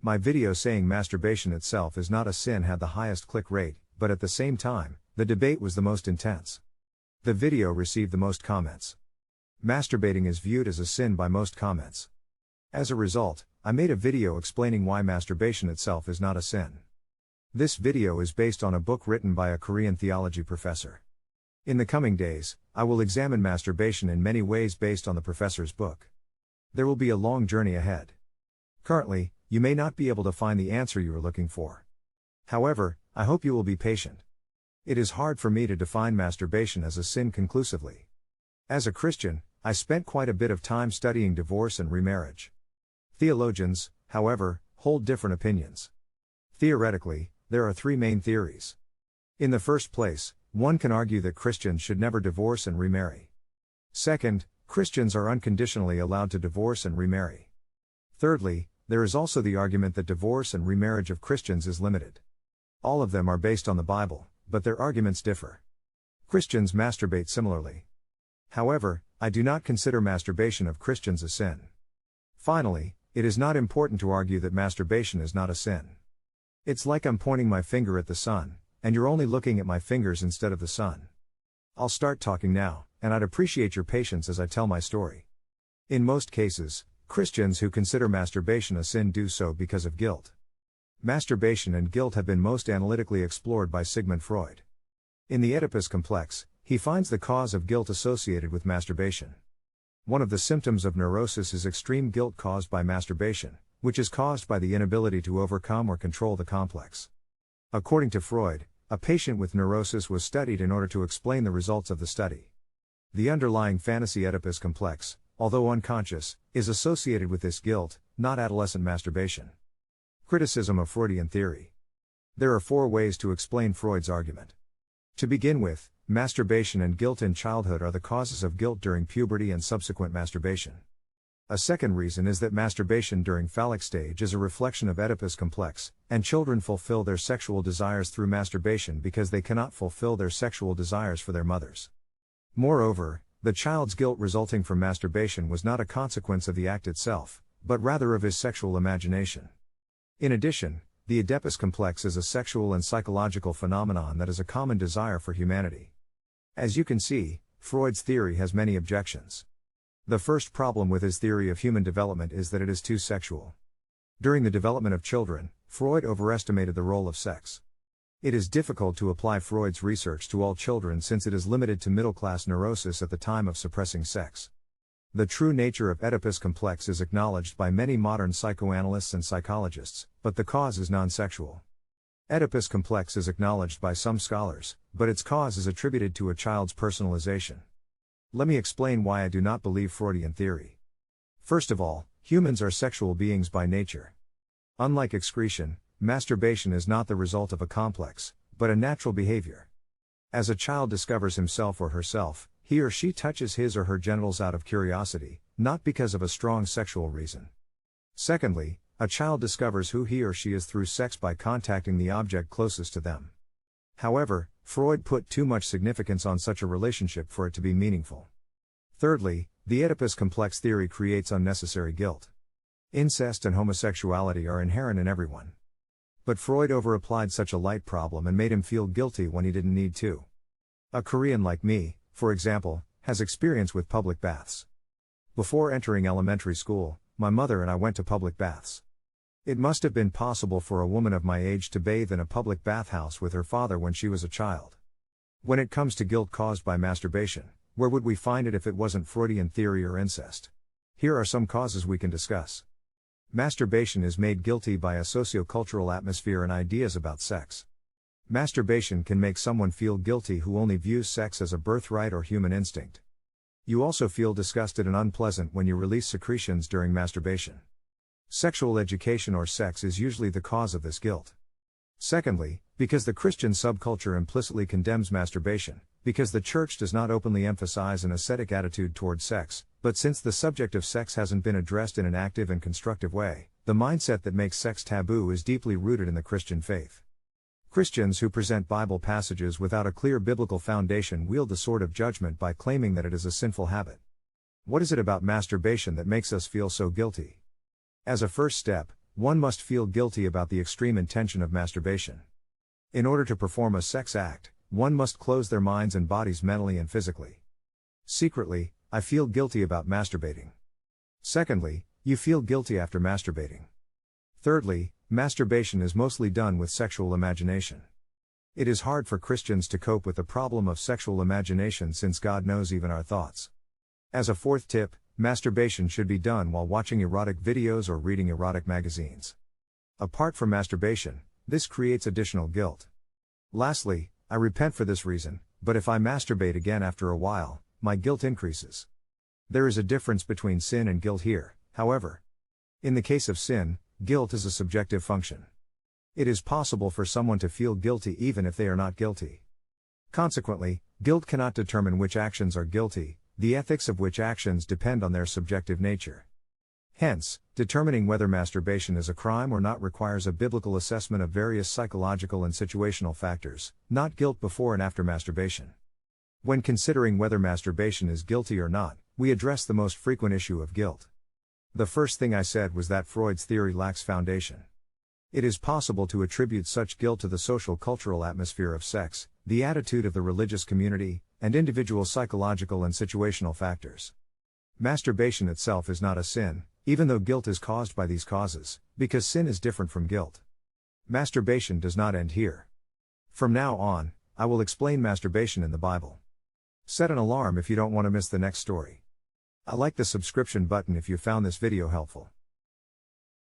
My video saying masturbation itself is not a sin had the highest click rate, but at the same time, the debate was the most intense. The video received the most comments. Masturbating is viewed as a sin by most comments. As a result, I made a video explaining why masturbation itself is not a sin. This video is based on a book written by a Korean theology professor. In the coming days, I will examine masturbation in many ways based on the professor's book. There will be a long journey ahead. Currently, you may not be able to find the answer you are looking for. However, I hope you will be patient. It is hard for me to define masturbation as a sin conclusively. As a Christian, I spent quite a bit of time studying divorce and remarriage. Theologians, however, hold different opinions. Theoretically, there are three main theories. In the first place, one can argue that Christians should never divorce and remarry. Second, Christians are unconditionally allowed to divorce and remarry. Thirdly, there is also the argument that divorce and remarriage of Christians is limited. All of them are based on the Bible, but their arguments differ. Christians masturbate similarly. However, I do not consider masturbation of Christians a sin. Finally, it is not important to argue that masturbation is not a sin. It's like I'm pointing my finger at the sun, and you're only looking at my fingers instead of the sun. I'll start talking now, and I'd appreciate your patience as I tell my story. In most cases, Christians who consider masturbation a sin do so because of guilt. Masturbation and guilt have been most analytically explored by Sigmund Freud. In the Oedipus complex, he finds the cause of guilt associated with masturbation. One of the symptoms of neurosis is extreme guilt caused by masturbation, which is caused by the inability to overcome or control the complex. According to Freud, a patient with neurosis was studied in order to explain the results of the study. The underlying fantasy Oedipus complex, although unconscious, is associated with this guilt, not adolescent masturbation. Criticism of Freudian theory. There are four ways to explain Freud's argument. To begin with, masturbation and guilt in childhood are the causes of guilt during puberty and subsequent masturbation. A second reason is that masturbation during phallic stage is a reflection of Oedipus complex, and children fulfill their sexual desires through masturbation because they cannot fulfill their sexual desires for their mothers. Moreover, the child's guilt resulting from masturbation was not a consequence of the act itself, but rather of his sexual imagination. In addition, the Oedipus complex is a sexual and psychological phenomenon that is a common desire for humanity. As you can see, Freud's theory has many objections. The first problem with his theory of human development is that it is too sexual. During the development of children, Freud overestimated the role of sex. It is difficult to apply Freud's research to all children since it is limited to middle-class neurosis at the time of suppressing sex. The true nature of Oedipus complex is acknowledged by many modern psychoanalysts and psychologists, but the cause is non-sexual. Oedipus complex is acknowledged by some scholars, but its cause is attributed to a child's personalization. Let me explain why I do not believe Freudian theory. First of all, humans are sexual beings by nature. Unlike excretion, masturbation is not the result of a complex, but a natural behavior. As a child discovers himself or herself, he or she touches his or her genitals out of curiosity, not because of a strong sexual reason. Secondly, a child discovers who he or she is through sex by contacting the object closest to them. However, Freud put too much significance on such a relationship for it to be meaningful. Thirdly, the Oedipus complex theory creates unnecessary guilt. Incest and homosexuality are inherent in everyone. But Freud overapplied such a light problem and made him feel guilty when he didn't need to. A Korean like me, for example, has experience with public baths. Before entering elementary school, my mother and I went to public baths. It must have been possible for a woman of my age to bathe in a public bathhouse with her father when she was a child. When it comes to guilt caused by masturbation, where would we find it if it wasn't Freudian theory or incest? Here are some causes we can discuss. Masturbation is made guilty by a sociocultural atmosphere and ideas about sex. Masturbation can make someone feel guilty who only views sex as a birthright or human instinct. You also feel disgusted and unpleasant when you release secretions during masturbation. Sexual education or sex is usually the cause of this guilt. Secondly, because the Christian subculture implicitly condemns masturbation, because the church does not openly emphasize an ascetic attitude toward sex, but since the subject of sex hasn't been addressed in an active and constructive way, the mindset that makes sex taboo is deeply rooted in the Christian faith. Christians who present Bible passages without a clear biblical foundation wield the sword of judgment by claiming that it is a sinful habit. What is it about masturbation that makes us feel so guilty? As a first step, one must feel guilty about the extreme intention of masturbation. In order to perform a sex act, one must close their minds and bodies mentally and physically. Secretly, I feel guilty about masturbating. Secondly, you feel guilty after masturbating. Thirdly, masturbation is mostly done with sexual imagination. It is hard for Christians to cope with the problem of sexual imagination since God knows even our thoughts. As a fourth tip, masturbation should be done while watching erotic videos or reading erotic magazines. Apart from masturbation, this creates additional guilt. Lastly, I repent for this reason, but if I masturbate again after a while, my guilt increases. There is a difference between sin and guilt here, however. In the case of sin, guilt is a subjective function. It is possible for someone to feel guilty even if they are not guilty. Consequently, guilt cannot determine which actions are guilty, the ethics of which actions depend on their subjective nature. Hence, determining whether masturbation is a crime or not requires a biblical assessment of various psychological and situational factors, not guilt before and after masturbation. When considering whether masturbation is guilty or not, we address the most frequent issue of guilt. The first thing I said was that Freud's theory lacks foundation. It is possible to attribute such guilt to the social-cultural atmosphere of sex, the attitude of the religious community, and individual psychological and situational factors. Masturbation itself is not a sin, even though guilt is caused by these causes, because sin is different from guilt. Masturbation does not end here. From now on, I will explain masturbation in the Bible. Set an alarm if you don't want to miss the next story. I like the subscription button if you found this video helpful.